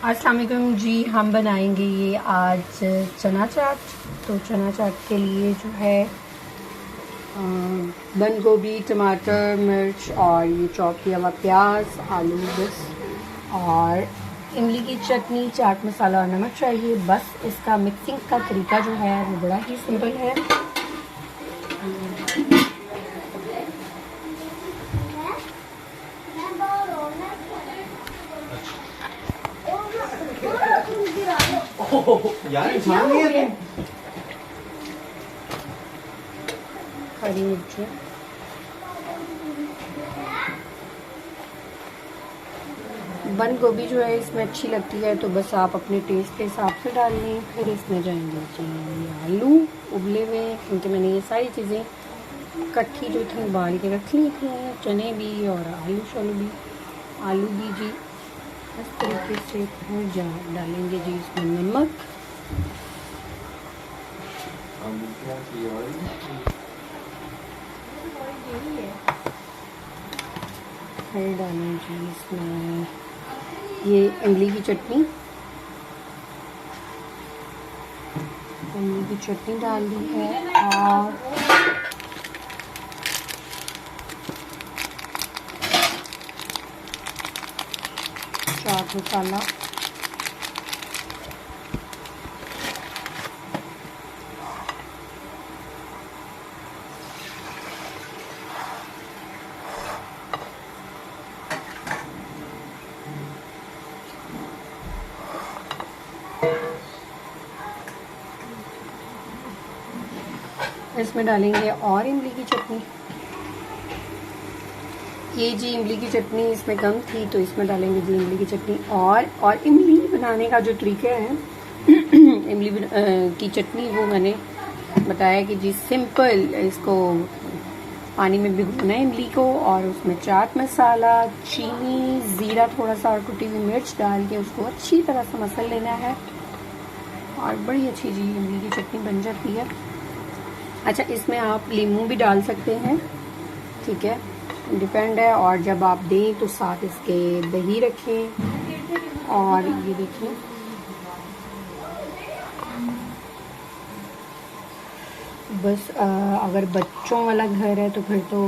अस्सलाम वालेकुम जी। हम बनाएंगे ये आज चना चाट। तो चना चाट के लिए जो है बंद गोभी, टमाटर, मिर्च और ये चॉप किया हुआ प्याज, आलू बस, और इमली की चटनी, चाट मसाला और नमक चाहिए। बस इसका मिक्सिंग का तरीका जो है वो बड़ा ही सिंपल है। यार इंसान नहीं है हरी मिर्ची, बंद गोभी जो है इसमें अच्छी लगती है तो बस आप अपने टेस्ट के हिसाब से डाल लें। फिर इसमें जाएंगे चाहिए आलू उबले हुए, क्योंकि मैंने ये सारी चीज़ें इकट्ठी जो थी उबाल के रख ली थी, चने भी और आलू भी जी इस तरीके से हो जा। डालेंगे जी इसमें नमक, फिर डालें जी इसमें ये इमली की चटनी डाल दी है, और चाट मसाला, इसमें डालेंगे और इमली की चटनी। ये जी इमली की चटनी इसमें कम थी तो इसमें डालेंगे जी इमली की चटनी। और इमली बनाने का जो तरीका है इमली की चटनी वो मैंने बताया कि जी सिंपल, इसको पानी में भिगोना है इमली को, और उसमें चाट मसाला, चीनी, ज़ीरा थोड़ा सा और कुटी हुई मिर्च डाल के उसको अच्छी तरह से मसल लेना है, और बड़ी अच्छी जी इमली की चटनी बन जाती है। अच्छा, इसमें आप लीमू भी डाल सकते हैं, ठीक है, डिपेंड है। और जब आप दें तो साथ इसके दही रखें। और ये देखिए बस अगर बच्चों वाला घर है तो फिर तो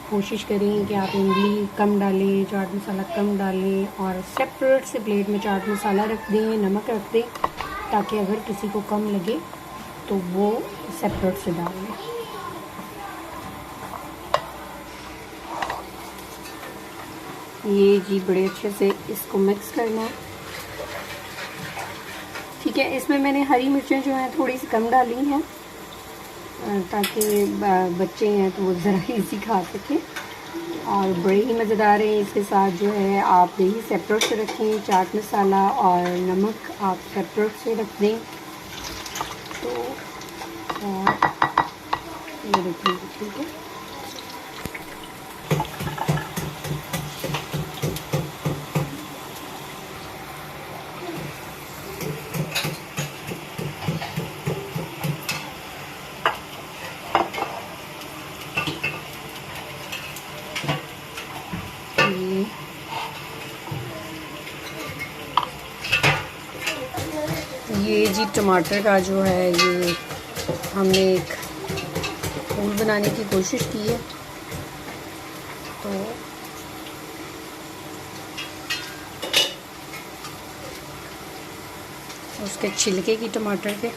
कोशिश करें कि आप इमली कम डालें, चाट मसाला कम डालें, और सेपरेट से प्लेट में चाट मसाला रख दें, नमक रख दें, ताकि अगर किसी को कम लगे तो वो सेपरेट से डाल लें। ये जी बड़े अच्छे से इसको मिक्स करना है, ठीक है। इसमें मैंने हरी मिर्चें जो हैं थोड़ी सी कम डाली हैं, ताकि बच्चे हैं तो वो ज़रा इजी खा सकें, और बड़े ही मज़ेदार हैं। इसके साथ जो है आप दही सेपरेट से रखें, चाट मसाला और नमक आप सेपरेट से रख दें। तो और ये रखेंगे, ठीक है। ये जी टमाटर का जो है ये हमने एक फूल बनाने की कोशिश की है, तो उसके छिलके की टमाटर के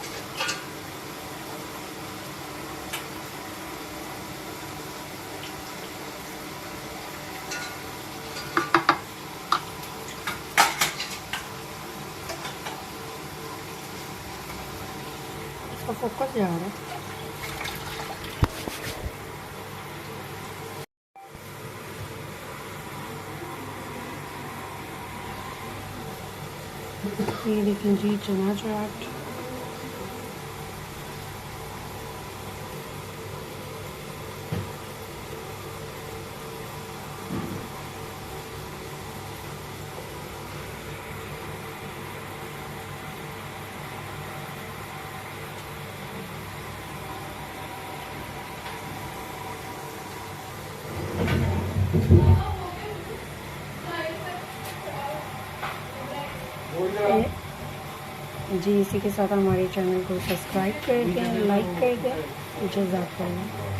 फोकस जा रहा है। ये देखें जी चना चाट। जी इसी के साथ हमारे चैनल को सब्सक्राइब कर दें, लाइक कर दें। जज़ाकल्लाह।